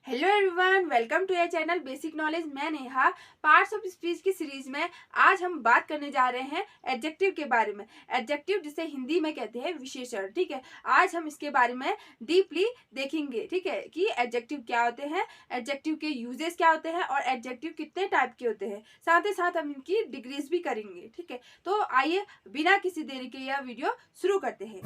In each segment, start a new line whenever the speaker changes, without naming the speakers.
Hello everyone, welcome to your channel basic knowledge. मैं Neha. Parts of speech की series में आज हम बात करने जा रहे हैं एडजेक्टिव के बारे में। एडजेक्टिव जिसे हिंदी में कहते हैं विशेषण। ठीक है, आज हम इसके बारे में डीपली देखेंगे। ठीक है, कि एडजेक्टिव क्या होते हैं, एडजेक्टिव के यूजेस क्या होते हैं और एडजेक्टिव कितने टाइप के होते हैं। साथ ही साथ हम इनकी डिग्रीज भी करेंगे। ठीक है, तो आइए बिना किसी देरी के यह वीडियो शुरू करते हैं।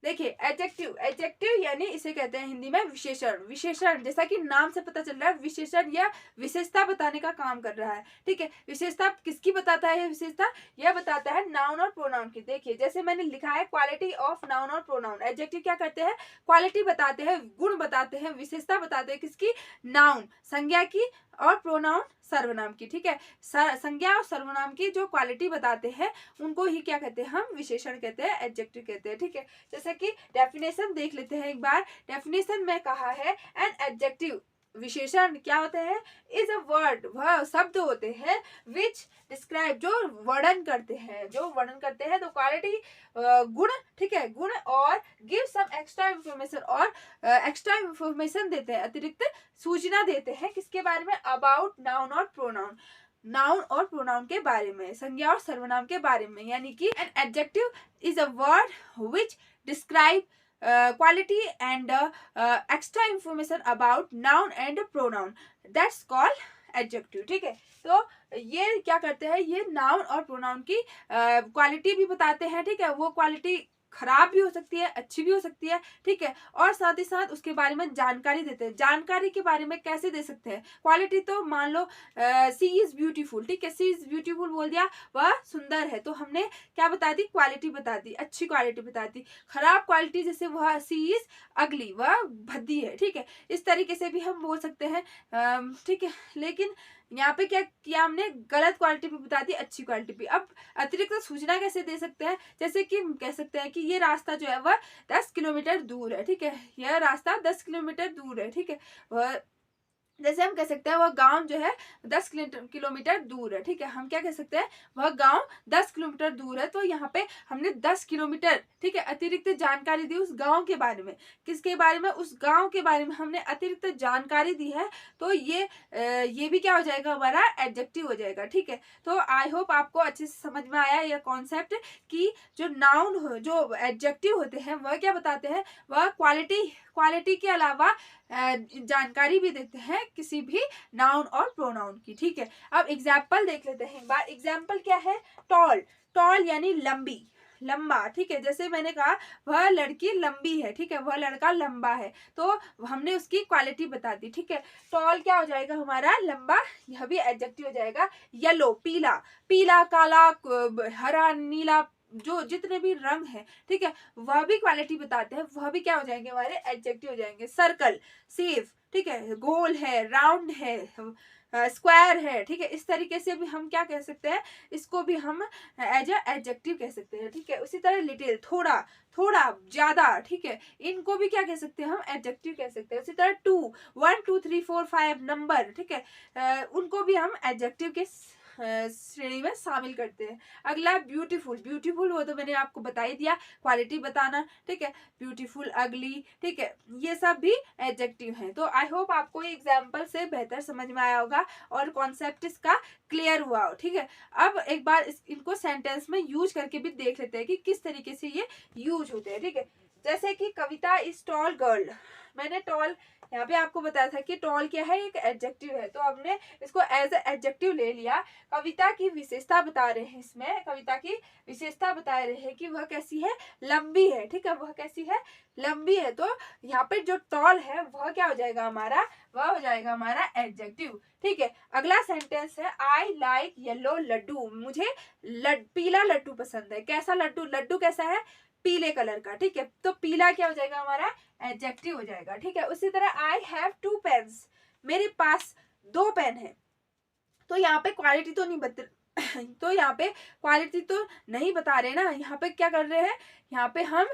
देखिए, एडजेक्टिव एडजेक्टिव यानी इसे कहते हैं हिंदी में विशेषण। विशेषण जैसा कि नाम से पता चल रहा है, विशेषण या विशेषता बताने का काम कर रहा है। ठीक है, विशेषता किसकी बताता है? विशेषता यह बताता है नाउन और प्रोनाउन की। देखिए, जैसे मैंने लिखा है क्वालिटी ऑफ नाउन और प्रोनाउन। एडजेक्टिव क्या करते हैं? क्वालिटी बताते हैं, गुण बताते हैं, विशेषता बताते हैं किसकी? नाउन संज्ञा की, और प्रोनाउन सर्वनाम की। ठीक है, संज्ञा और सर्वनाम की जो क्वालिटी बताते हैं उनको ही क्या कहते हैं? हम विशेषण कहते हैं, एडजेक्टिव कहते हैं। ठीक है, जैसे कि डेफिनेशन देख लेते हैं एक बार। डेफिनेशन में कहा है एन एडजेक्टिव, विशेषण क्या होते हैं? इज अ वर्ड, वह शब्द होते हैं विच डिस्क्राइब, जो वर्णन करते हैं, जो वर्णन करते हैं। तो क्वालिटी गुण, ठीक है, गुण, और गिव सम एक्स्ट्रा इंफॉर्मेशन, और एक्स्ट्रा इंफॉर्मेशन देते हैं, अतिरिक्त सूचना देते हैं किसके बारे में? अबाउट नाउन और प्रोनाउन, नाउन और प्रोनाउन के बारे में, संज्ञा और सर्वनाम के बारे में। यानी कि an adjective is a word which describe quality and extra information about noun and pronoun, that's called adjective। ठीक है, तो ये क्या करते हैं? ये नाउन और प्रोनाउन की क्वालिटी भी बताते हैं। ठीक है, वो क्वालिटी खराब भी हो सकती है, अच्छी भी हो सकती है। ठीक है, और साथ ही साथ उसके बारे में जानकारी देते हैं। जानकारी के बारे में कैसे दे सकते हैं? क्वालिटी तो मान लो सी इज ब्यूटीफुल। ठीक है, सी इज ब्यूटीफुल बोल दिया, वह सुंदर है, तो हमने क्या बता दी? क्वालिटी बता दी, अच्छी क्वालिटी बता दी। खराब क्वालिटी जैसे वह सी इज अगली, वह भद्दी है। ठीक है, इस तरीके से भी हम बोल सकते हैं। ठीक है, लेकिन यहाँ पे क्या किया हमने? गलत क्वालिटी भी बता दी, अच्छी क्वालिटी भी। अब अतिरिक्त सूचना कैसे दे सकते हैं? जैसे कि कह सकते हैं कि ये रास्ता जो है वह 10 किलोमीटर दूर है। ठीक है, यह रास्ता 10 किलोमीटर दूर है। ठीक है, वह जैसे हम कह सकते हैं वह गांव जो है 10 किलोमीटर दूर है। ठीक है, हम क्या कह सकते हैं? वह गांव 10 किलोमीटर दूर है। तो यहाँ पे हमने 10 किलोमीटर, ठीक है, अतिरिक्त जानकारी दी उस गांव के बारे में। किसके बारे में? उस गांव के बारे में हमने अतिरिक्त जानकारी दी है। तो ये भी क्या हो जाएगा? हमारा एडजेक्टिव हो जाएगा। ठीक है, तो आई होप आपको अच्छे से समझ में आया यह कॉन्सेप्ट, कि जो नाउन, जो एडजेक्टिव होते हैं वह क्या बताते हैं? वह क्वालिटी के अलावा जानकारी भी देते हैं किसी भी नाउन और प्रोनाउन की। ठीक है, अब एग्जाम्पल देख लेते हैं एक बार। एग्जाम्पल क्या है? टॉल, टॉल यानी लंबी, लंबा। ठीक है, जैसे मैंने कहा वह लड़की लंबी है। ठीक है, वह लड़का लंबा है, तो हमने उसकी क्वालिटी बता दी। ठीक है, टॉल क्या हो जाएगा हमारा? लंबा, यह भी एडजेक्टिव हो जाएगा। येलो, पीला, पीला, काला, हरा, नीला, जो जितने भी रंग है, ठीक है, वह भी क्वालिटी बताते हैं, वह भी क्या हो जाएंगे? हमारे एडजेक्टिव हो जाएंगे। सर्कल, सेफ, ठीक है, गोल है, राउंड है, स्क्वायर है। ठीक है, इस तरीके से भी हम क्या कह सकते हैं? इसको भी हम एज ए एडजेक्टिव कह सकते हैं। ठीक है, उसी तरह लिटिल, थोड़ा, थोड़ा ज्यादा, ठीक है, इनको भी क्या कह सकते हैं? हम एडजेक्टिव कह सकते हैं। उसी तरह 2, 1, 2, 3, 4, 5 नंबर, ठीक है, उनको भी हम एडजेक्टिव के श्रेणी में शामिल करते हैं। अगला ब्यूटीफुल, ब्यूटीफुल वो तो मैंने आपको बता ही दिया, क्वालिटी बताना। ठीक है, ब्यूटीफुल, अगली, ठीक है, ये सब भी एडजेक्टिव हैं। तो आई होप आपको ये एग्जाम्पल से बेहतर समझ में आया होगा और कॉन्सेप्ट इसका क्लियर हुआ हो। ठीक है, अब एक बार इनको सेंटेंस में यूज करके भी देख लेते हैं कि किस तरीके से ये यूज होते हैं। ठीक है, जैसे कि कविता इज टॉल गर्ल, मैंने टॉल यहाँ पे आपको बताया था कि टॉल क्या है? एक एडजेक्टिव है, तो हमने इसको एज एडजेक्टिव ले लिया। कविता की विशेषता बता रहे हैं, इसमें कविता की विशेषता बता रहे हैं कि वह कैसी है? लंबी है। ठीक है, वह कैसी है? लंबी है। तो यहाँ पे जो टॉल है वह क्या हो जाएगा हमारा? वह हो जाएगा हमारा एडजेक्टिव। ठीक है, अगला सेंटेंस है आई लाइक येलो लड्डू, मुझे पीला लड्डू पसंद है। कैसा लड्डू? लड्डू कैसा है? पीले कलर का। ठीक है, तो पीला क्या हो जाएगा हमारा? एडजेक्टिव हो जाएगा। ठीक है, उसी तरह आई हैव 2 पेन्स, मेरे पास 2 पेन है। तो यहाँ पे क्वालिटी तो नहीं बता तो यहाँ पे क्वालिटी तो नहीं बता रहे ना, यहाँ पे क्या कर रहे हैं? यहाँ पे हम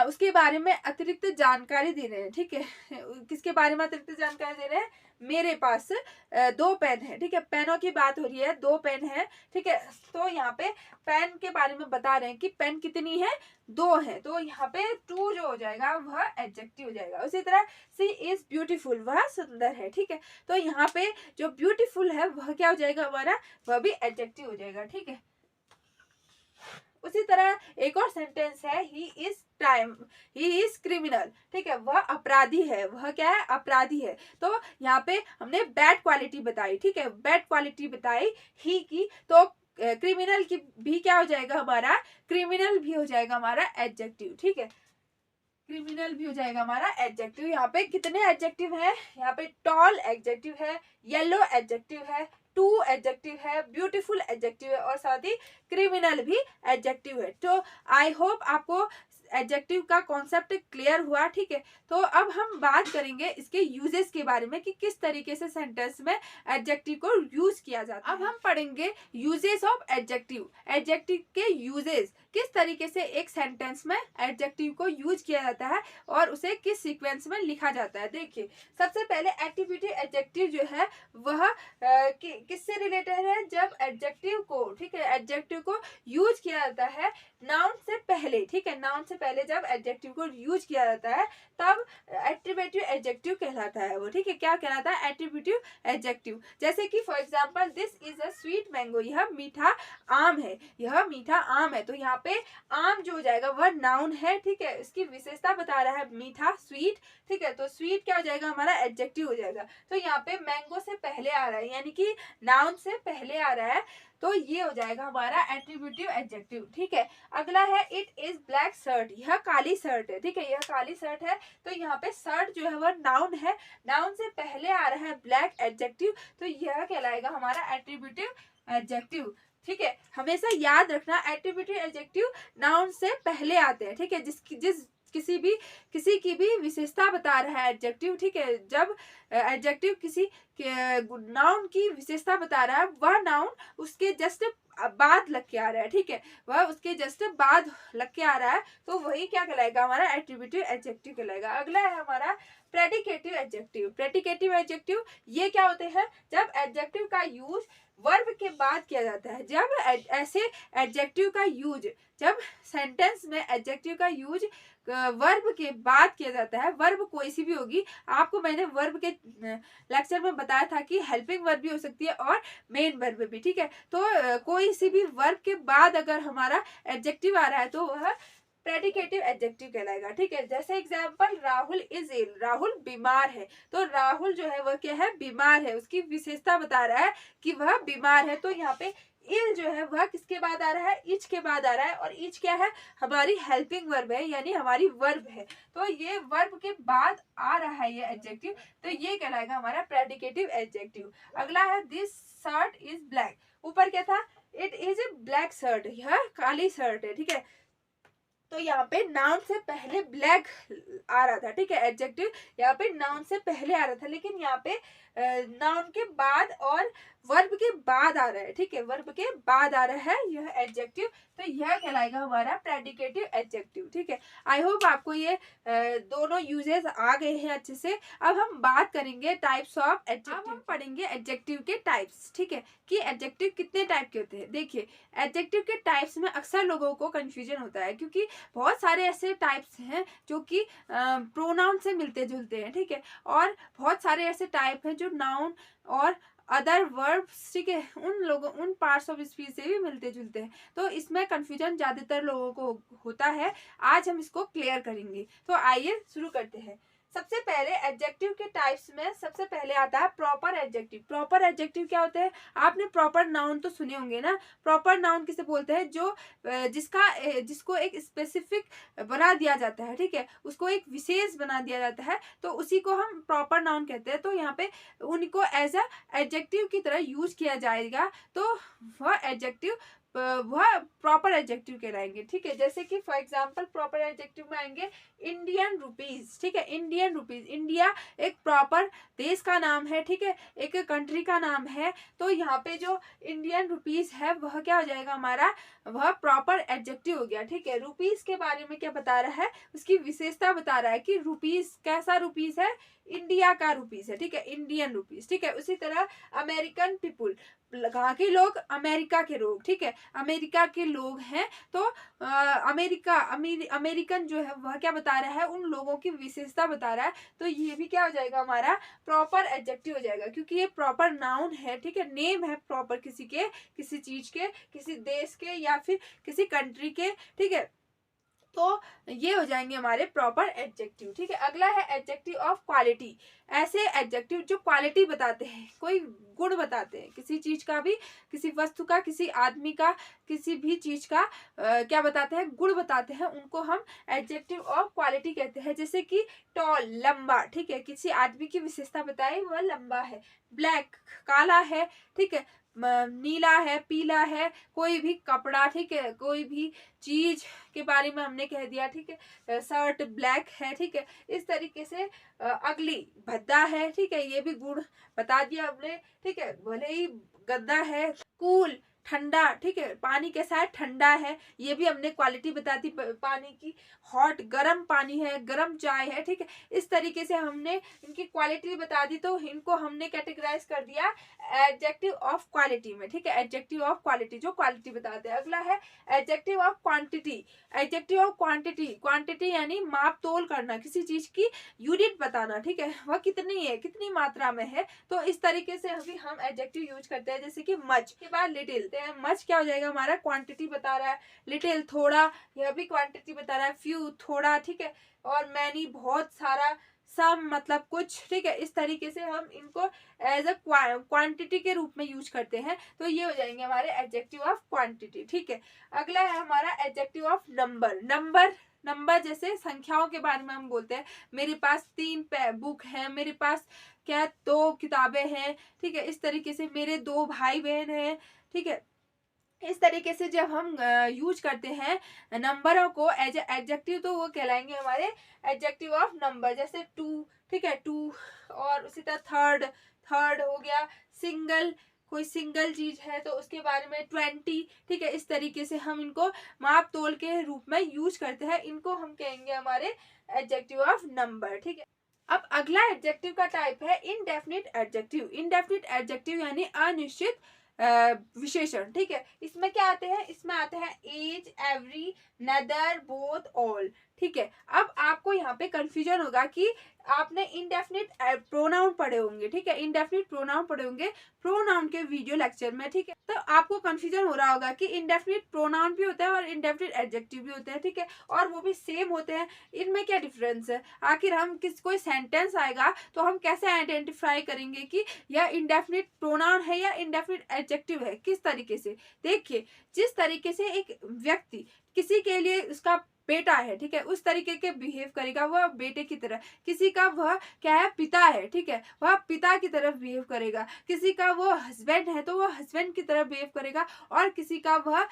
उसके बारे में अतिरिक्त जानकारी दे रहे हैं। ठीक है, किसके बारे में अतिरिक्त जानकारी दे रहे हैं? मेरे पास 2 पेन है, ठीक है। पेनों की बात हो रही है, 2 पेन है, ठीक है। तो यहाँ पे पेन के बारे में बता रहे हैं कि पेन कितनी है, 2 है। तो यहाँ पे 2 जो हो जाएगा वह एडजेक्टिव हो जाएगा। उसी तरह सी इज ब्यूटीफुल, वह सुंदर है, ठीक है। तो यहाँ पे जो ब्यूटीफुल है वह क्या हो जाएगा हमारा, वह भी एडजेक्टिव हो जाएगा, ठीक है। उसी तरह एक और सेंटेंस है, ही इज क्रिमिनल, ठीक है। वह अपराधी है, वह क्या है, अपराधी है। तो यहाँ पे हमने बैड क्वालिटी बताई, ठीक है, बैड क्वालिटी बताई ही की। तो क्रिमिनल की भी क्या हो जाएगा हमारा, क्रिमिनल भी हो जाएगा हमारा एडजेक्टिव, ठीक है। क्रिमिनल भी हो जाएगा हमारा एडजेक्टिव। यहाँ पे कितने एडजेक्टिव है, यहाँ पे टॉल एडजेक्टिव है, येलो एडजेक्टिव है, टू एडजेक्टिव है, ब्यूटीफुल एडजेक्टिव है और साथ ही क्रिमिनल भी एडजेक्टिव है। तो आई होप आपको एडजेक्टिव का कॉन्सेप्ट क्लियर हुआ, ठीक है। तो अब हम बात करेंगे इसके यूजेस के बारे में कि किस तरीके से सेंटेंस में एडजेक्टिव को यूज किया जाता है। अब हम पढ़ेंगे यूजेस ऑफ एडजेक्टिव, एडजेक्टिव के यूजेस, किस तरीके से एक सेंटेंस में एडजेक्टिव को यूज किया जाता है और उसे किस सीक्वेंस में लिखा जाता है। देखिए, सबसे पहले एट्रीब्यूटिव एडजेक्टिव जो है वह किससे रिलेटेड है, जब एडजेक्टिव को, ठीक है, एडजेक्टिव को यूज किया जाता है नाउन से पहले, ठीक है। नाउन से पहले जब एडजेक्टिव को यूज किया जाता है तब एट्रीब्यूटिव एडजेक्टिव कहलाता है वो, ठीक है। क्या कहलाता है, एट्रीब्यूटिव एडजेक्टिव। जैसे कि for example, this is a sweet mango, यह मीठा आम है, यह मीठा आम है। तो यहाँ पे आम जो हो जाएगा वह नाउन है, ठीक है। इसकी विशेषता बता रहा है मीठा, स्वीट, ठीक है। तो स्वीट क्या हो जाएगा हमारा, एडजेक्टिव हो जाएगा। तो यहाँ पे मैंगो से पहले आ रहा है, यानी कि नाउन से पहले आ रहा है, तो ये हो जाएगा हमारा एट्रीब्यूटिव एडजेक्टिव, ठीक है। अगला है, इट इज ब्लैक शर्ट, यह काली शर्ट है, ठीक है, यह काली शर्ट है। तो यहाँ पे शर्ट जो है वह नाउन है, नाउन से पहले आ रहा है ब्लैक एडजेक्टिव, तो यह कहलाएगा हमारा एट्रीब्यूटिव एडजेक्टिव, ठीक है। हमेशा याद रखना, एट्रीब्यूटिव एडजेक्टिव नाउन से पहले आते हैं, ठीक है। किसी की भी विशेषता बता रहा है एडजेक्टिव, ठीक है। जब एडजेक्टिव किसी नाउन की विशेषता बता रहा है, वह नाउन उसके जस्ट बाद लग के आ रहा है, ठीक है, वह उसके जस्ट बाद लग के आ रहा है, तो वही क्या कहलाएगा हमारा एट्रीब्यूटिव एडजेक्टिव कहलाएगा। अगला है हमारा प्रेडिकेटिव एडजेक्टिव। प्रेडिकेटिव एडजेक्टिव ये क्या होते हैं, जब एडजेक्टिव का यूज वर्ब के बाद किया जाता है। जब ऐसे एडजेक्टिव का यूज, जब सेंटेंस में एडजेक्टिव का यूज वर्ब के बाद किया जाता है, वर्ब कोई सी भी होगी, आपको मैंने वर्ब के लेक्चर में बताया था कि हेल्पिंग वर्ब भी हो सकती है और मेन वर्ब भी, ठीक है। तो कोई सी भी वर्ब के बाद अगर हमारा एडजेक्टिव आ रहा है तो वह प्रेडिकेटिव एडजेक्टिव कहलाएगा, ठीक है। जैसे example, Rahul is ill, Rahul बीमार है। तो राहुल जो है वह क्या है, बीमार है, उसकी विशेषता बता रहा है कि वह बीमार है। तो यहाँ पे इल जो है वह किसके बाद आ रहा है, इच के बाद आ रहा है, और इच क्या है, हमारी हेल्पिंग वर्ब है, यानी हमारी वर्ब है। तो ये वर्ब के बाद आ रहा है ये एडजेक्टिव, तो ये कहलाएगा हमारा प्रेडिकेटिव एडजेक्टिव। अगला है, दिस शर्ट इज ब्लैक। ऊपर क्या था, it is a black shirt, यह काली शर्ट है, ठीक है। तो यहाँ पे नाउन से पहले ब्लैक आ रहा था, ठीक है, एडजेक्टिव यहाँ पे नाउन से पहले आ रहा था, लेकिन यहाँ पे नाउन के बाद और वर्ब के बाद आ रहा है, ठीक है, वर्ब के बाद आ रहा है यह एडजेक्टिव, तो यह कहलाएगा हमारा प्रेडिकेटिव एडजेक्टिव, ठीक है। आई होप आपको ये दोनों यूजेस आ गए हैं अच्छे से। अब हम बात करेंगे टाइप्स ऑफ एडजेक्टिव। अब हम पढ़ेंगे एडजेक्टिव के टाइप्स, ठीक है, कि एडजेक्टिव कितने टाइप के होते हैं। देखिए, एडजेक्टिव के टाइप्स में अक्सर लोगों को कंफ्यूजन होता है, क्योंकि बहुत सारे ऐसे टाइप्स हैं जो कि प्रोनाउन से मिलते जुलते हैं, ठीक है, और बहुत सारे ऐसे टाइप हैं जो नाउन और अदर वर्ब्स, ठीक है, उन पार्ट्स ऑफ स्पीच से भी मिलते जुलते हैं। तो इसमें कंफ्यूजन ज्यादातर लोगों को होता है, आज हम इसको क्लियर करेंगे। तो आइए शुरू करते हैं। सबसे पहले एडजेक्टिव के टाइप्स में सबसे पहले आता है प्रॉपर एडजेक्टिव। प्रॉपर एडजेक्टिव क्या होते हैं, आपने प्रॉपर नाउन तो सुने होंगे ना। प्रॉपर नाउन किसे बोलते हैं, जो जिसको एक स्पेसिफिक बना दिया जाता है, ठीक है, उसको एक विशेष बना दिया जाता है, तो उसी को हम प्रॉपर नाउन कहते हैं। तो यहाँ पे उनको एज अ एडजेक्टिव की तरह यूज किया जाएगा, तो वह एडजेक्टिव वह प्रॉपर एडजेक्टिव कहलाएंगे। ठीक है, जैसे कि फॉर एग्जांपल प्रॉपर एडजेक्टिव में आएंगे इंडियन रुपीज। ठीक है, इंडियन रुपीज, इंडिया एक प्रॉपर देश का नाम है। ठीक है, एक कंट्री का नाम है। तो यहाँ पे जो इंडियन रुपीज है वह क्या हो जाएगा हमारा, वह प्रॉपर एडजेक्टिव हो गया। ठीक है, रुपीज के बारे में क्या बता रहा है, उसकी विशेषता बता रहा है कि रुपीज कैसा रुपीज है, इंडिया का रुपीज है। ठीक है, इंडियन रुपीज। ठीक है, उसी तरह अमेरिकन पीपुल, कहाँ के लोग, अमेरिका के लोग। ठीक है, अमेरिका के लोग हैं तो अमेरिकन जो है वह क्या बता रहा है, उन लोगों की विशेषता बता रहा है। तो ये भी क्या हो जाएगा हमारा प्रॉपर एडजेक्टिव हो जाएगा, क्योंकि ये प्रॉपर नाउन है। ठीक है, नेम है प्रॉपर किसी के, किसी चीज के, किसी देश के या फिर किसी कंट्री के। ठीक है, तो ये हो जाएंगे हमारे प्रॉपर एडजेक्टिव। ठीक है, अगला है एडजेक्टिव ऑफ क्वालिटी। ऐसे एडजेक्टिव जो क्वालिटी बताते हैं, कोई गुण बताते हैं किसी चीज का भी, किसी वस्तु का, किसी आदमी का, किसी भी चीज का क्या बताते हैं, गुण बताते हैं, उनको हम एडजेक्टिव ऑफ क्वालिटी कहते हैं। जैसे कि टॉल, लंबा। ठीक है, किसी आदमी की विशेषता बताए वह लंबा है। ब्लैक, काला है। ठीक है, नीला है, पीला है, कोई भी कपड़ा। ठीक है, कोई भी चीज के बारे में हमने कह दिया। ठीक है, शर्ट ब्लैक है। ठीक है, इस तरीके से अगली, भद्दा है। ठीक है, ये भी गुण बता दिया हमने। ठीक है, भले ही गद्दा है। कूल, ठंडा। ठीक है, पानी कैसा है, ठंडा है, ये भी हमने क्वालिटी बता दी पानी की। हॉट, गर्म पानी है, गर्म चाय है। ठीक है, इस तरीके से हमने इनकी क्वालिटी बता दी, तो इनको हमने कैटेगराइज कर दिया एडजेक्टिव ऑफ क्वालिटी में। ठीक है, एडजेक्टिव ऑफ क्वालिटी जो क्वालिटी बताते हैं। अगला है adjective of quantity. Adjective of quantity, quantity यानी माप तोल करना, किसी चीज की यूनिट बताना। ठीक है, वह कितनी है, कितनी मात्रा में है, तो इस तरीके से अभी हम एडजेक्टिव यूज करते हैं। जैसे कि मच के बाद लिटिल, मच क्या हो जाएगा हमारा, क्वांटिटी बता रहा है। लिटिल, थोड़ा, यह भी क्वांटिटी बता रहा है। फ्यू, थोड़ा। ठीक है, और मैनी, बहुत सारा। सम, मतलब कुछ। ठीक है, इस तरीके से हम इनको एज अ क्वांटिटी के रूप में यूज करते हैं। तो ये हो जाएंगे हमारे एडजेक्टिव ऑफ क्वांटिटी। ठीक है, अगला है हमारा एडजेक्टिव ऑफ नंबर। नंबर जैसे संख्याओं के बारे में हम बोलते हैं, मेरे पास 3 बुक है, मेरे पास क्या 2 किताबें हैं। ठीक है, इस तरीके से मेरे 2 भाई बहन हैं। ठीक है, इस तरीके से जब हम यूज करते हैं नंबरों को एज एडजेक्टिव, तो वो कहलाएंगे हमारे एडजेक्टिव ऑफ नंबर। जैसे 2, ठीक है, 2, और उसी तरह थर्ड हो गया। सिंगल, कोई सिंगल चीज है तो उसके बारे में 20। ठीक है, इस तरीके से हम इनको माप तोल के रूप में यूज करते हैं। इनको हम कहेंगे हमारे एडजेक्टिव ऑफ नंबर। ठीक है, अब अगला एडजेक्टिव का टाइप है इनडेफिनिट एडजेक्टिव। इनडेफिनिट एडजेक्टिव यानी अनिश्चित विशेषण। ठीक है, इसमें क्या आते हैं, इसमें आते हैं each, every, neither, both, all. ठीक है, अब आपको यहाँ पे कंफ्यूजन होगा कि आपने इनडेफिनिट प्रोनाउन पढ़े होंगे। ठीक है, इनडेफिनिट प्रोनाउन पढ़े होंगे प्रोनाउन के वीडियो लेक्चर में। ठीक है, तो आपको कंफ्यूजन हो रहा होगा कि इनडेफिनिट प्रोनाउन भी होता है और इनडेफिनिट एडजेक्टिव भी होते हैं। ठीक है, और वो भी सेम होते हैं, इनमें क्या डिफरेंस है। आखिर हम कोई सेंटेंस आएगा तो हम कैसे आइडेंटिफाई करेंगे कि यह इनडेफिनिट प्रोनाउन है या इनडेफिनिट एडजेक्टिव है। किस तरीके से, देखिए, जिस तरीके से एक व्यक्ति किसी के लिए उसका बेटा है, ठीक है, उस तरीके के बिहेव करेगा वह बेटे की तरह। किसी का वह क्या है, पिता है, ठीक है, वह पिता की तरफ बिहेव करेगा। किसी का वो हस्बैंड है तो वह हस्बैंड की तरफ बिहेव करेगा। और किसी का वह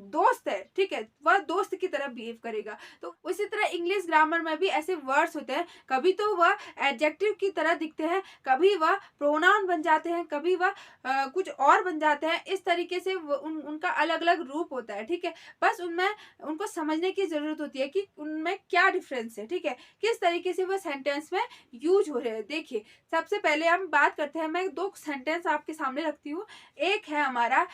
दोस्त है, ठीक है, वह दोस्त की तरफ बिहेव करेगा। तो उसी तरह इंग्लिश ग्रामर में भी ऐसे वर्ड्स होते हैं, कभी तो वह एडजेक्टिव की तरह दिखते हैं, कभी वह प्रोनाउन बन जाते हैं, कभी वह कुछ और बन जाते हैं। इस तरीके से उनका अलग अलग रूप होता है। ठीक है, बस उनमें उनको समझने की जरूरत होती है कि उनमें क्या डिफरेंस है। ठीक है, किस तरीके से वो सेंटेंस में यूज हो रहे हैं। देखिए, सबसे पहले हम बात करते हैं, मैं 2 सेंटेंस आपके सामने रखती हूँ। एक है हमारा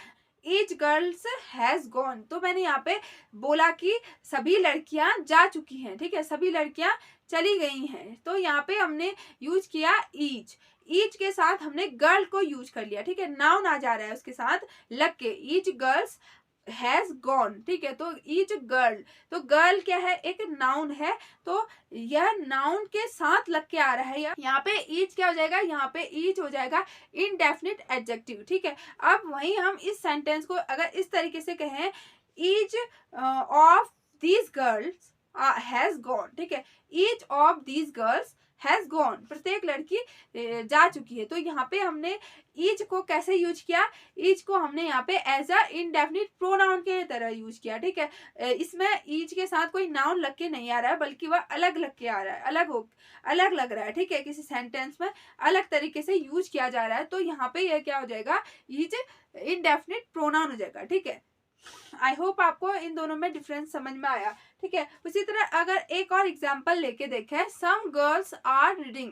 ईच गर्ल्स हैज गॉन। तो मैंने यहाँ पे बोला कि सभी लड़कियां जा चुकी हैं। ठीक है, सभी लड़कियां चली गई हैं। तो यहाँ पे हमने यूज किया ईच। ईच के साथ हमने गर्ल को यूज कर लिया। ठीक है, नाउन आ जा रहा है उसके साथ लग के, ईच गर्ल्स हैज गॉन। ठीक है, तो ईच गर्ल, तो गर्ल क्या है, एक नाउन है, तो यह नाउन के साथ लग के आ रहा है। यहाँ पे ईच क्या हो जाएगा, यहाँ पे ईच हो जाएगा इनडेफिनिट एडजेक्टिव। ठीक है, अब वहीं हम इस सेंटेंस को अगर इस तरीके से कहें, each of these girls has gone, ठीक है, each of these girls has gone, प्रत्येक लड़की जा चुकी है। तो यहाँ पे हमने ईच को कैसे यूज किया, ईच को हमने यहाँ पे एज अ इनडेफिनिट प्रोनाउन के तरह यूज किया, ठीक है। इसमें ईच के साथ कोई नाउन लग के नहीं आ रहा है, बल्कि वह अलग लग के आ रहा है, अलग लग रहा है, ठीक है, किसी सेंटेंस में अलग तरीके से यूज किया जा रहा है। तो यहाँ पे यह क्या हो जाएगा, ईच इनडेफिनिट प्रोनाउन हो जाएगा, ठीक है। आई होप आपको इन दोनों में डिफरेंस समझ में आया, ठीक है। उसी तरह अगर एक और एग्जांपल लेके देखें, सम गर्ल्स आर रीडिंग,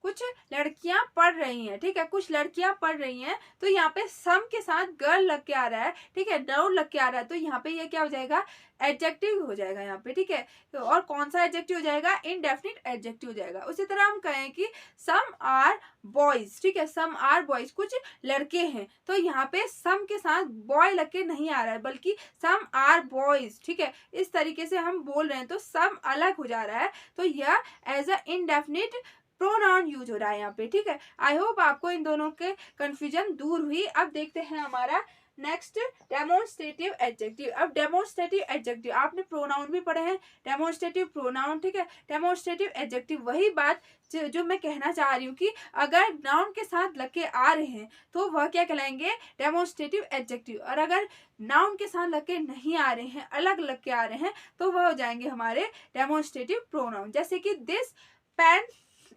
कुछ लड़कियां पढ़ रही हैं, ठीक है, कुछ लड़कियां पढ़ रही हैं। तो यहाँ पे सम के साथ गर्ल लग के आ रहा है, ठीक है, नाउन लग के आ रहा है। तो यहाँ पे ये क्या हो जाएगा, एडजेक्टिव हो जाएगा यहाँ पे, ठीक है। तो और कौन सा एडजेक्टिव हो जाएगा, इनडेफिनिट एडजेक्टिव हो जाएगा। उसी तरह हम कहें कि सम आर बॉयज, ठीक है, सम आर बॉयज, कुछ लड़के हैं। तो यहाँ पे सम के साथ बॉय लग के नहीं आ रहा है, बल्कि सम आर बॉयज, ठीक है, इस तरीके से हम बोल रहे हैं। तो सम अलग हो जा रहा है, तो यह as a indefinite pronoun use हो रहा है यहाँ पे, ठीक है। आई होप आपको इन दोनों के कंफ्यूजन दूर हुई। अब देखते हैं हमारा नेक्स्ट डेमोन्स्ट्रेटिव एडजेक्टिव। अब डेमोन्स्ट्रेटिव एडजेक्टिव, आपने प्रोनाउन भी पढ़े हैं, डेमोन्स्ट्रेटिव प्रोनाउन, ठीक है, डेमोन्स्ट्रेटिव एडजेक्टिव, वही बात जो मैं कहना चाह रही हूँ कि अगर नाउन के साथ लग के आ रहे हैं तो वह क्या कहलाएंगे, डेमोन्स्ट्रेटिव एडजेक्टिव। और अगर नाउन के साथ लग के नहीं आ रहे हैं, अलग लग के आ रहे हैं, तो वह हो जाएंगे हमारे डेमोन्स्ट्रेटिव प्रोनाउन। जैसे कि दिस पेन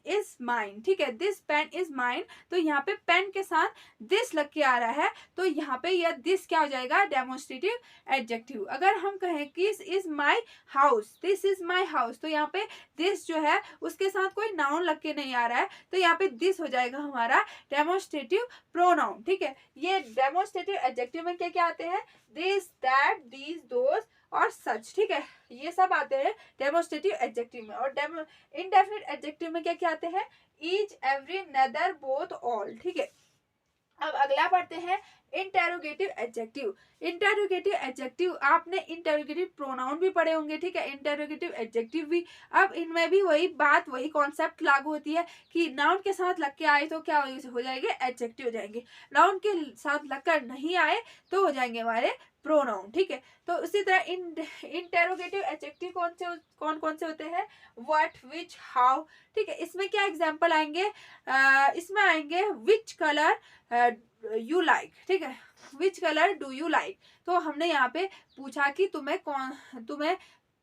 इज माइन, ठीक है, दिस पेन इज माइन। तो यहाँ पे पेन के साथ दिस लग के आ रहा है, तो यहाँ पे यह दिस क्या हो जाएगा, डेमोन्स्ट्रेटिव एडजेक्टिव। अगर हम कहें कि this is my house, this is my house, तो यहाँ पे दिस जो है उसके साथ कोई नाउन लग के नहीं आ रहा है, तो यहाँ पे दिस हो जाएगा हमारा डेमोन्स्ट्रेटिव प्रोनाउन, ठीक है। ये डेमोन्स्ट्रेटिव एडजेक्टिव में क्या क्या आते हैं, दिस, दैट, दीज, दोज और सच, ठीक है, ये सब आते हैं डेमोन्स्ट्रेटिव एडजेक्टिव में। और इनडेफिनिट एडजेक्टिव में क्या क्या आते हैं, each, every, neither, both, all, ठीक है। अब अगला पढ़ते हैं इंटेरोगेटिव एडजेक्टिव। इंटेरोगेटिव एडजेक्टिव, आपने इंटेरोगेटिव प्रोनाउन भी पढ़े होंगे, ठीक है, इंटेरोगेटिव एडजेक्टिव भी। अब इनमें भी वही बात, वही कॉन्सेप्ट लागू होती है कि नाउन के साथ लग के आए तो क्या हो जाएंगे, एडजेक्टिव हो जाएंगे। नाउन के साथ लगकर नहीं आए तो हो जाएंगे हमारे प्रोनाउन, ठीक है। तो उसी तरह इंटेरोगेटिव एडजेक्टिव कौन कौन से होते हैं, व्हाट, विच, हाउ, ठीक है। इसमें क्या एग्जांपल आएंगे, इसमें आएंगे विच कलर यू लाइक, ठीक है, which colour do you like. तो हमने यहाँ पे पूछा कि तुम्हें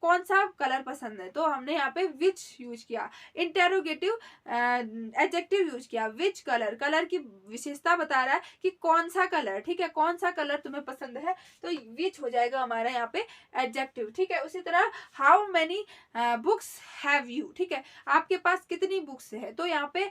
कौन सा कलर पसंद है, तो हमने यहाँ पे विच यूज किया, इंटेरोगेटिव एडजेक्टिव यूज किया। विच कलर, कलर की विशेषता बता रहा है कि कौन सा कलर, ठीक है, कौन सा कलर तुम्हें पसंद है, तो विच हो जाएगा हमारा यहाँ पे एडजेक्टिव, ठीक है। उसी तरह how many books have you, ठीक है, आपके पास कितनी बुक्स है, तो यहाँ पे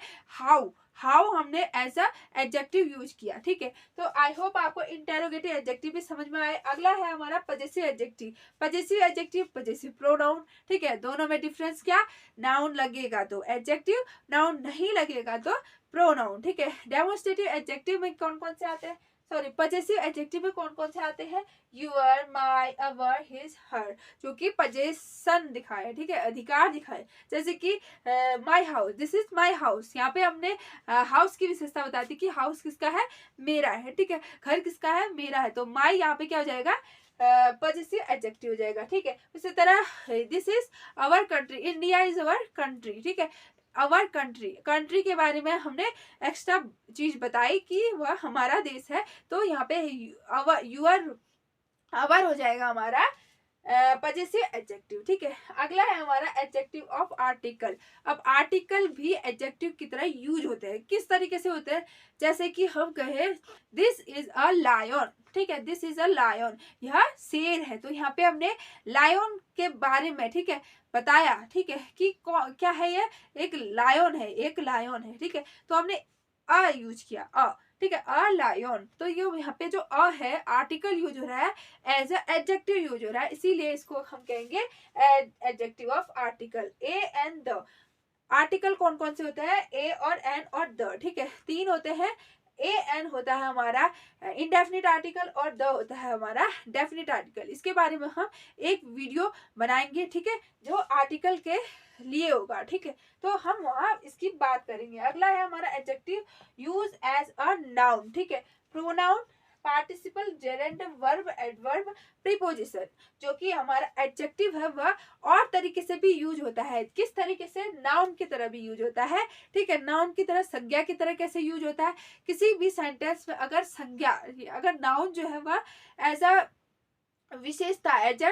हाउ हमने एज अ एडजेक्टिव यूज किया, ठीक है। तो आई होप आपको इंटेरोगेटिव एडजेक्टिव भी समझ में आए। अगला है हमारा possessive adjective. Possessive adjective, possessive pronoun, ठीक है, दोनों में डिफरेंस क्या, नाउन लगेगा तो एडजेक्टिव, नाउन नहीं लगेगा तो प्रोनाउन, ठीक है। डेमोन्स्ट्रेटिव एडजेक्टिव में कौन कौन से आते हैं, सॉरी, पजेसिव एडजेक्टिव में कौन कौन से आते हैं, यूर, माई, अवर, हिज, हर, जो कि पजेशन दिखाए, ठीक है, अधिकार दिखाए। जैसे कि my house, this is my house, यहाँ पे हमने हाउस की विशेषता बताई थी कि हाउस किसका है, मेरा है, ठीक है, घर किसका है, मेरा है। तो माई यहाँ पे क्या हो जाएगा, पजेसिव एडजेक्टिव हो जाएगा, ठीक है। उसी तरह this is our country, India is our country, ठीक है, अवर कंट्री के बारे में हमने एक्स्ट्रा चीज बताई कि वह हमारा देश है। तो यहाँ पे अवर हो जाएगा हमारा पजेसिव एडजेक्टिव, ठीक है। अगला है हमारा एडजेक्टिव ऑफ आर्टिकल। अब आर्टिकल भी एडजेक्टिव की तरह यूज होते हैं, किस तरीके से होते हैं, जैसे कि हम कहे दिस इज अ लायन, ठीक है, दिस इज अ लायन, यह शेर है। तो यहाँ पे हमने लायन के बारे में, ठीक है, बताया, ठीक है, कि क्या है, ये एक लायन है, ठीक है। तो हमने अ यूज किया, ठीक है, अ लायन। तो ये यहाँ पे जो अ है आर्टिकल यूज हो रहा है, एज अ एडजेक्टिव यूज हो रहा है, इसीलिए इसको हम कहेंगे adjective of article. A and the, article कौन कौन से होते हैं, ए और एन और द, ठीक है, तीन होते हैं। ए एन होता है हमारा इनडेफिनिट आर्टिकल और द होता है हमारा डेफिनिट आर्टिकल। इसके बारे में हम एक वीडियो बनाएंगे, ठीक है, जो आर्टिकल के लिए होगा, ठीक है, तो हम वहां इसकी बात करेंगे। अगला है हमारा adjective use as a noun, ठीक है, pronoun participle, gerund, verb, adverb, preposition. जो कि हमारा एडजेक्टिव है वह और तरीके से भी यूज होता है। किस तरीके से? नाउन की तरह भी यूज होता है, ठीक है। नाउन की तरह, संज्ञा की तरह कैसे यूज होता है? किसी भी सेंटेंस में अगर संज्ञा, अगर नाउन जो है वह एज अ विशेषता, एज अ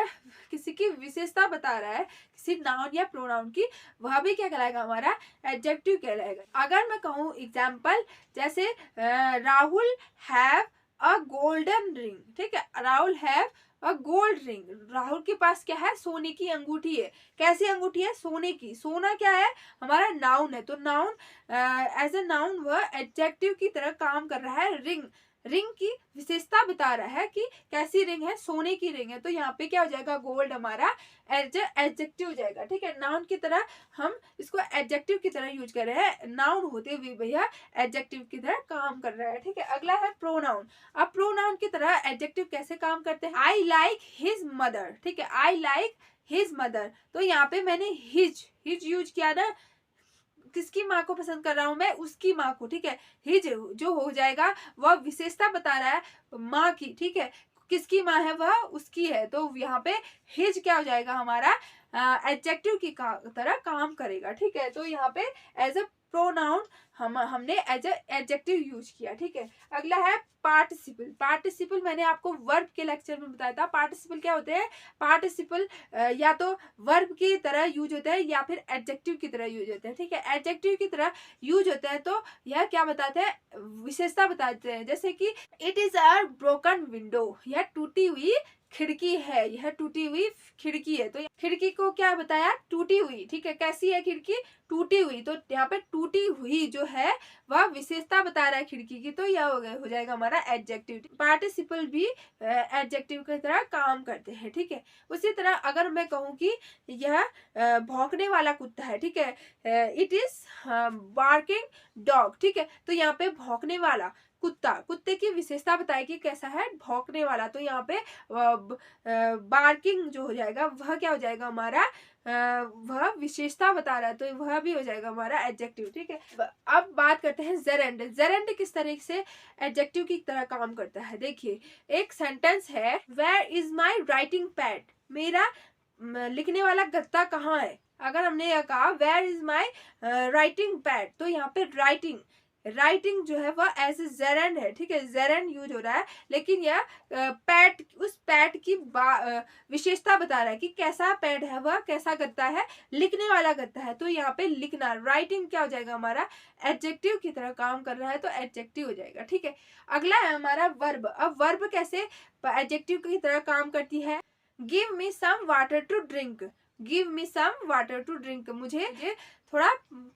किसी की विशेषता बता रहा है, किसी नाउन या प्रोनाउन की, वह भी क्या कहलाएगा? हमारा एडजेक्टिव कहलाएगा। अगर मैं कहूँ एग्जाम्पल, जैसे Rahul have a golden ring, ठीक है। Rahul have a gold ring, Rahul के पास क्या है? सोने की अंगूठी है। कैसी अंगूठी है? सोने की। सोना क्या है? हमारा नाउन है। तो नाउन एज ए नाउन वह एडजेक्टिव की तरह काम कर रहा है। रिंग, रिंग की विशेषता बता रहा है कि कैसी रिंग है? सोने की रिंग है। तो यहाँ पे क्या हो जाएगा? गोल्ड हमारा एडजेक्टिव हो जाएगा, ठीक है। नाउन की तरह हम इसको एडजेक्टिव की तरह यूज कर रहे हैं, नाउन होते हुए भैया एडजेक्टिव की तरह काम कर रहा है, ठीक है। अगला है प्रोनाउन। अब प्रोनाउन की तरह एडजेक्टिव कैसे काम करते हैं? आई लाइक हिज मदर, ठीक है। आई लाइक हिज मदर, तो यहाँ पे मैंने हिज यूज किया ना। किसकी माँ को पसंद कर रहा हूं मैं? उसकी माँ को, ठीक है। हिज जो हो जाएगा वह विशेषता बता रहा है माँ की, ठीक है। किसकी माँ है? वह उसकी है। तो यहाँ पे हिज क्या हो जाएगा? हमारा एडजेक्टिव की तरह काम करेगा, ठीक है। तो यहाँ पे एज अ प्रोनाउन हमने एज एडजेक्टिव यूज किया, ठीक है। अगला है पार्टिसिपल। पार्टिसिपल मैंने आपको वर्ब के लेक्चर में बताया था। पार्टिसिपल क्या होते हैं? पार्टिसिपल या तो वर्ब की तरह यूज होता है या फिर एडजेक्टिव की तरह यूज होते हैं, ठीक है। एडजेक्टिव की तरह यूज होता है तो यह क्या बताते हैं? विशेषता बताते हैं। जैसे कि it is a broken window, यह टूटी हुई खिड़की है, यह टूटी हुई खिड़की है। तो खिड़की को क्या बताया? टूटी हुई, ठीक है। कैसी है खिड़की? टूटी हुई। तो यहाँ पे टूटी हुई जो है वह विशेषता बता रहा है खिड़की की, तो यह हो जाएगा हमारा एडजेक्टिव। पार्टिसिपल भी एडजेक्टिव की तरह काम करते हैं, ठीक है। उसी तरह अगर मैं कहूँ कि यह भौंकने वाला कुत्ता है, ठीक है। इट इज बार्किंग डॉग, ठीक है। तो यहाँ पे भौंकने वाला कुत्ता, कुत्ते की विशेषता बताएगी कैसा है? भौंकने वाला। तो यहाँ पे बार्किंग जो हो जाएगा वह क्या हो जाएगा? हमारा वह विशेषता बता रहा है, तो वह भी हो जाएगा हमारा एडजेक्टिव, ठीक है। अब बात करते हैं जेरेंड। जेरेंड किस तरह से एडजेक्टिव की तरह काम करता है? देखिए, एक सेंटेंस है, where is my writing pad, मेरा लिखने वाला गत्ता कहाँ है? अगर हमने यह कहा where is my writing pad, तो यहाँ पे राइटिंग जो है वह एज ए जेरेंड है, ठीक है। जेरेंड यूज हो रहा है, लेकिन यह पैड, उस पैड की विशेषता बता रहा है कि कैसा पैड है, वह कैसा गत्ता है? लिखने वाला गत्ता है। तो यहाँ पे लिखना, राइटिंग क्या हो जाएगा? हमारा एडजेक्टिव की तरह काम कर रहा है, तो एडजेक्टिव हो जाएगा, ठीक है। अगला है हमारा वर्ब। अब वर्ब कैसे एडजेक्टिव की तरह काम करती है? Give me some water to drink, give me some water to drink, मुझे थोड़ा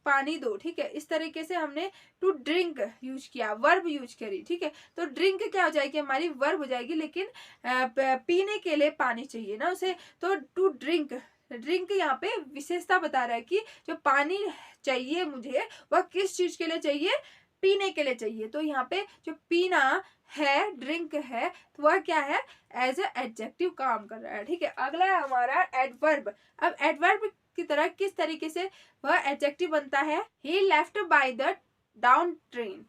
पानी दो, ठीक है। इस तरीके से हमने टू ड्रिंक यूज किया, वर्ब यूज करी, ठीक है। तो ड्रिंक क्या हो जाएगी? हमारी वर्ब हो जाएगी, लेकिन पीने के लिए पानी चाहिए ना उसे, तो टू ड्रिंक, ड्रिंक यहाँ पे विशेषता बता रहा है कि जो पानी चाहिए मुझे वह किस चीज के लिए चाहिए? पीने के लिए चाहिए। तो यहाँ पे जो पीना है, ड्रिंक है, तो वह क्या है? एज ए एडजेक्टिव काम कर रहा है, ठीक है। अगला है हमारा एडवर्ब। अब एडवर्ब की तरह किस तरीके से वह एडजेक्टिव बनता है? He left by the down train,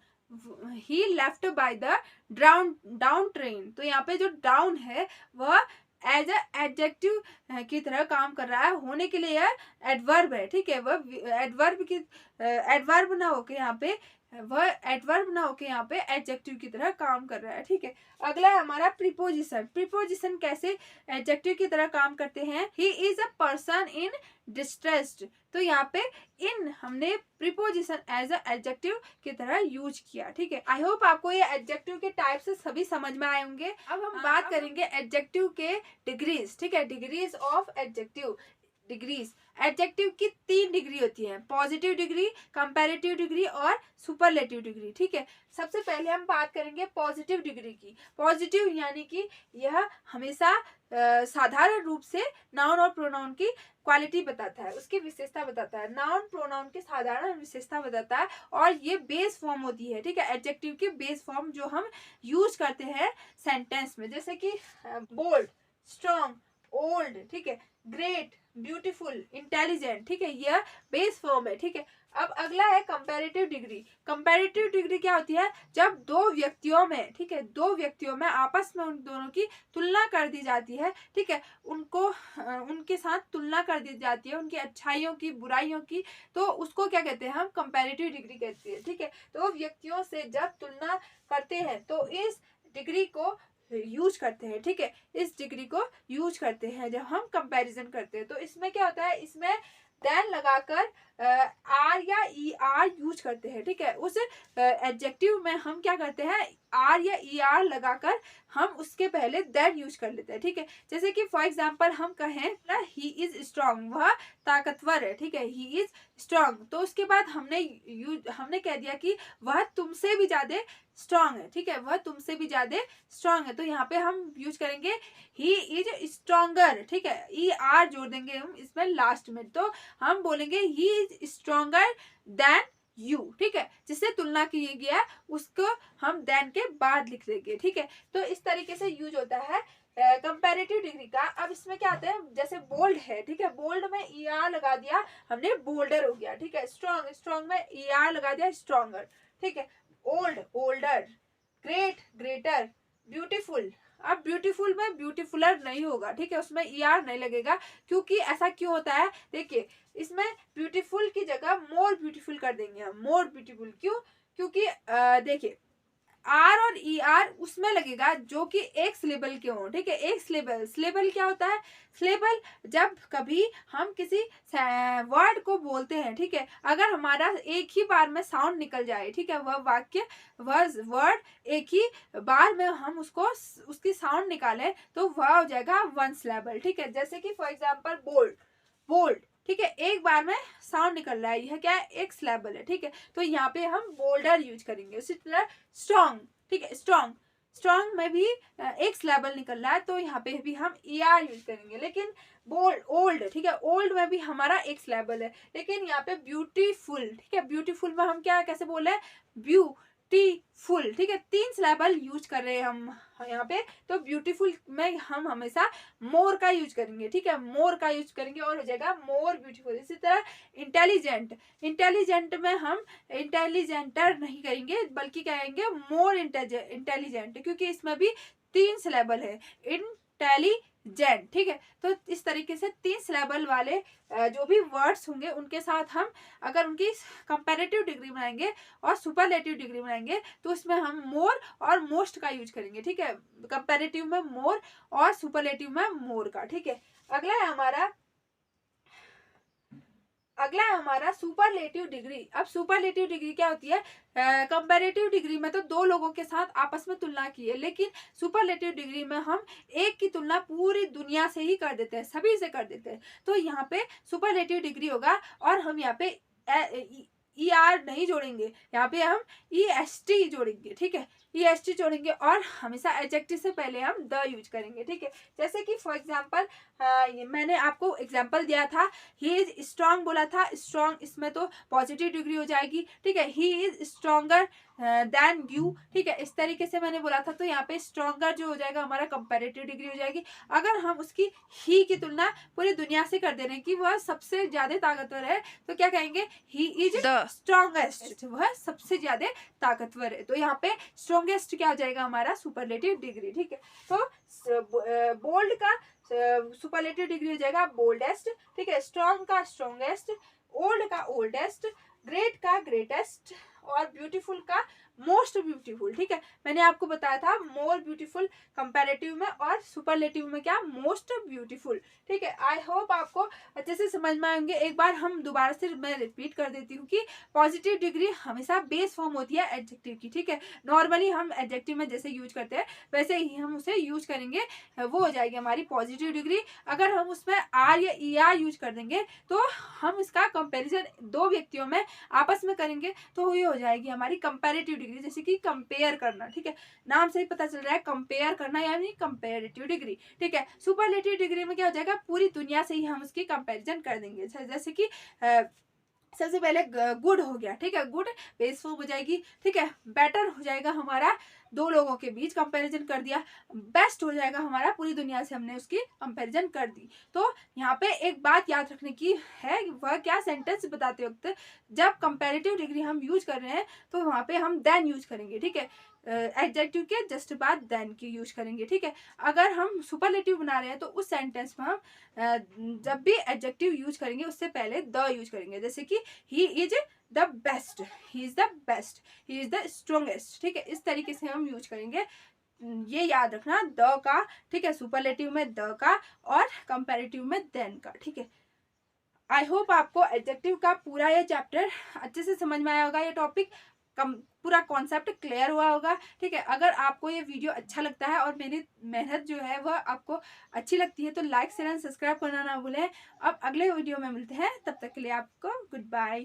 he left by the down train. तो यहाँ पे जो डाउन है वह एज एडजेक्टिव की तरह काम कर रहा है, होने के लिए यह एडवर्ब है, ठीक है। वह एडवर्ब की एडवर्ब ना होके यहाँ पे, वह एडवर्ब ना होके यहाँ पे एडजेक्टिव की तरह काम कर रहा है, ठीक है। अगला है हमारा प्रीपोजिशन। प्रीपोजिशन कैसे एडजेक्टिव की तरह काम करते हैं? He is a person in distressed, तो यहाँ पे इन हमने प्रीपोजिशन एज अ एडजेक्टिव की तरह यूज किया, ठीक है। आई होप आपको ये एडजेक्टिव के टाइप से सभी समझ में आए होंगे। अब हम बात करेंगे एडजेक्टिव के डिग्रीज, ठीक है। Degrees of adjective. Degrees, adjective की 3 डिग्री होती है, पॉजिटिव डिग्री, कंपैरेटिव डिग्री और सुपरलेटिव डिग्री, ठीक है। सबसे पहले हम बात करेंगे पॉजिटिव डिग्री की। पॉजिटिव यानी कि यह हमेशा साधारण रूप से नाउन और प्रोनाउन की क्वालिटी बताता है, उसकी विशेषता बताता है। नाउन प्रोनाउन की साधारण विशेषता बताता है और ये बेस फॉर्म होती है, ठीक है। एडजेक्टिव की बेस फॉर्म जो हम यूज करते हैं सेंटेंस में, जैसे कि बोल्ड, स्ट्रॉन्ग, ओल्ड, ठीक है। ग्रेट, ब्यूटीफुल, इंटेलिजेंट, ठीक है, यह बेस फॉर्म है, ठीक है। अब अगला है कंपैरेटिव डिग्री। कंपैरेटिव डिग्री क्या होती है? जब दो व्यक्तियों में, ठीक है, दो व्यक्तियों में आपस में उन दोनों की तुलना कर दी जाती है, ठीक है, उनको उनके साथ तुलना कर दी जाती है, उनकी अच्छाइयों की, बुराइयों की, तो उसको क्या कहते हैं? हम कंपैरेटिव डिग्री कहते हैं, ठीक है। तो व्यक्तियों से जब तुलना करते हैं तो इस डिग्री को यूज करते हैं, ठीक है, इस डिग्री को यूज करते हैं जब हम कंपैरिजन करते हैं। तो इसमें क्या होता है? इसमें देन लगाकर आर या ई आर यूज करते हैं, ठीक है। उस एडजेक्टिव में हम क्या करते हैं? आर या ई आर लगाकर हम उसके पहले देन यूज कर लेते हैं, ठीक है। जैसे कि फॉर एग्जांपल हम कहें ना, ही इज स्ट्रांग, वह ताकतवर है, ठीक है, ही इज स्ट्रांग, तो उसके बाद हमने कह दिया कि वह तुमसे भी ज्यादा स्ट्रांग है, ठीक है, वह तुमसे भी ज्यादा स्ट्रांग है। तो यहाँ पे हम यूज करेंगे ही इज स्ट्रॉन्गर, ठीक है, ई आर जोड़ देंगे हम इसमें लास्ट में, तो हम बोलेंगे he is stronger than you, ठीक है, जिससे तुलना की गया उसको हम देन के बाद लिख देंगे, ठीक है। तो इस तरीके से यूज होता है कंपैरेटिव डिग्री का। अब इसमें क्या आता है? जैसे बोल्ड है, ठीक है, बोल्ड में ई आर लगा दिया हमने, बोल्डर हो गया, ठीक है। स्ट्रॉन्ग, स्ट्रॉन्ग में ई आर लगा दिया, स्ट्रॉन्गर, ठीक है। Old, older, great, greater, beautiful, अब ब्यूटीफुल में ब्यूटीफुलर नहीं होगा, ठीक है, उसमें ई आर नहीं लगेगा, क्योंकि ऐसा क्यों होता है? देखिए, इसमें ब्यूटीफुल की जगह मोर ब्यूटीफुल कर देंगे हम, मोर ब्यूटीफुल, क्यों? क्योंकि देखिए, आर और ई आर उसमें लगेगा जो कि एक सिलेबल के हों, ठीक है, एक सिलेबल। सिलेबल क्या होता है? सिलेबल जब कभी हम किसी वर्ड को बोलते हैं, ठीक है, अगर हमारा एक ही बार में साउंड निकल जाए, ठीक है, वह वाक्य, वह वर्ड एक ही बार में हम उसकी साउंड निकालें, तो वह हो जाएगा वन सिलेबल, ठीक है। जैसे कि फॉर एग्जाम्पल बोल्ड, बोल्ड, ठीक है, एक बार में साउंड निकल रहा है, यह क्या है? एक सिलेबल है, ठीक है, तो यहाँ पे हम बोल्डर यूज करेंगे। उसी तरह स्ट्रॉन्ग, ठीक है, स्ट्रॉन्ग, स्ट्रॉन्ग में भी एक सिलेबल निकल रहा है, तो यहाँ पे भी हम ई आर यूज करेंगे। लेकिन बोल्ड, ओल्ड, ठीक है, ओल्ड में भी हमारा एक सिलेबल है। लेकिन यहाँ पे ब्यूटीफुल, ठीक है, ब्यूटीफुल में हम क्या कैसे बोल रहे हैं? ब्यूटीफुल, ठीक है, तीन सिलेबल यूज कर रहे हैं हम यहाँ पे। तो ब्यूटीफुल में हम हमेशा मोर का यूज करेंगे, ठीक है, मोर का यूज करेंगे और हो जाएगा मोर ब्यूटीफुल। इसी तरह इंटेलिजेंट, इंटेलिजेंट में हम इंटेलिजेंटर नहीं करेंगे, बल्कि कहेंगे मोर इंटेलिजेंट, क्योंकि इसमें भी तीन सिलेबल है, इंटेलिजेंट, ठीक है। तो इस तरीके से तीन सिलेबल वाले जो भी वर्ड्स होंगे उनके साथ हम अगर उनकी कंपैरेटिव डिग्री बनाएंगे और सुपरलेटिव डिग्री बनाएंगे, तो उसमें हम मोर और मोस्ट का यूज करेंगे, ठीक है, कंपैरेटिव में मोर और सुपरलेटिव में मोर का, ठीक है। अगला है हमारा सुपरलेटिव डिग्री। अब सुपरलेटिव डिग्री क्या होती है? कंपैरेटिव डिग्री में तो दो लोगों के साथ आपस में तुलना की है, लेकिन सुपरलेटिव डिग्री में हम एक की तुलना पूरी दुनिया से ही कर देते हैं, सभी से कर देते हैं। तो यहाँ पे सुपरलेटिव डिग्री होगा और हम यहाँ पे ई आर नहीं जोड़ेंगे, यहाँ पे हम ई एस टी जोड़ेंगे, ठीक है, ई एस टी जोड़ेंगे और हमेशा एडजेक्टिव से पहले हम द यूज करेंगे, ठीक है। जैसे कि फॉर एग्जांपल मैंने आपको एग्जांपल दिया था, ही इज स्ट्रांग बोला था, स्ट्रांग इसमें तो पॉजिटिव डिग्री हो जाएगी, ठीक है, he is stronger than you, ठीक है, इस तरीके से मैंने बोला था। तो यहाँ पे स्ट्रॉन्गर जो हो जाएगा हमारा कंपैरेटिव डिग्री हो जाएगी। अगर हम उसकी ही की तुलना पूरी दुनिया से कर दे रहे हैं कि वह सबसे ज्यादा ताकतवर है, तो क्या कहेंगे? ही इज द स्ट्रॉन्गेस्ट, वह सबसे ज्यादा ताकतवर है। तो यहाँ पे स्ट्रॉन्गेस्ट क्या हो जाएगा? हमारा सुपरलेटिव डिग्री, ठीक है। तो बोल्ड का सुपरलेटिव डिग्री हो जाएगा बोल्डेस्ट, ठीक है, स्ट्रॉन्ग का स्ट्रॉन्गेस्ट, ओल्ड का ओल्डेस्ट, ग्रेट का ग्रेटेस्ट और ब्यूटीफुल का मोस्ट ब्यूटीफुल, ठीक है। मैंने आपको बताया था मोर ब्यूटीफुल कंपैरेटिव में और सुपरलेटिव में क्या? मोस्ट ब्यूटीफुल, ठीक है। आई होप आपको अच्छे से समझ में आएंगे। एक बार हम दोबारा से मैं रिपीट कर देती हूँ कि पॉजिटिव डिग्री हमेशा बेस फॉर्म होती है एडजेक्टिव की, ठीक है। नॉर्मली हम एडजेक्टिव में जैसे यूज करते हैं वैसे ही हम उसे यूज करेंगे, वो हो जाएगी हमारी पॉजिटिव डिग्री। अगर हम उसमें आर या ई आर यूज कर देंगे तो हम इसका कंपेरिजन दो व्यक्तियों में आपस में करेंगे, तो ये हो जाएगी हमारी कंपैरेटिव डिग्री, जैसे कि कंपेयर करना, ठीक है, नाम से ही पता चल रहा है कंपेयर करना यानी कंपैरेटिव डिग्री, ठीक है। सुपरलेटिव डिग्री में क्या हो जाएगा? पूरी दुनिया से ही हम उसकी कंपैरिजन कर देंगे। जैसे कि सबसे पहले गुड हो गया, ठीक है, गुड बेस फॉर्म हो जाएगी, ठीक है। बेटर हो जाएगा हमारा दो लोगों के बीच कंपैरिजन कर दिया, बेस्ट हो जाएगा हमारा, पूरी दुनिया से हमने उसकी कंपैरिजन कर दी। तो यहाँ पे एक बात याद रखने की है, वह क्या, सेंटेंस बताते वक्त जब कंपैरेटिव डिग्री हम यूज कर रहे हैं तो वहाँ पे हम देन यूज करेंगे, ठीक है, एडजेक्टिव के जस्ट बाद देन की यूज करेंगे, ठीक है। अगर हम सुपरलेटिव बना रहे हैं तो उस सेंटेंस में हम जब भी एडजेक्टिव यूज करेंगे उससे पहले द यूज करेंगे, जैसे कि he is the best, he is the best, he is the strongest, ठीक है, इस तरीके से हम यूज करेंगे। ये याद रखना, द का, ठीक है, सुपरलेटिव में द का और कंपैरेटिव में देन का, ठीक है। आई होप आपको एडजेक्टिव का पूरा ये चैप्टर अच्छे से समझ में आया होगा, ये टॉपिक पूरा कॉन्सेप्ट क्लियर हुआ होगा, ठीक है। अगर आपको ये वीडियो अच्छा लगता है और मेरी मेहनत जो है वह आपको अच्छी लगती है तो लाइक शेयर एंड सब्सक्राइब करना ना भूलें। अब अगले वीडियो में मिलते हैं, तब तक के लिए आपको गुड बाय।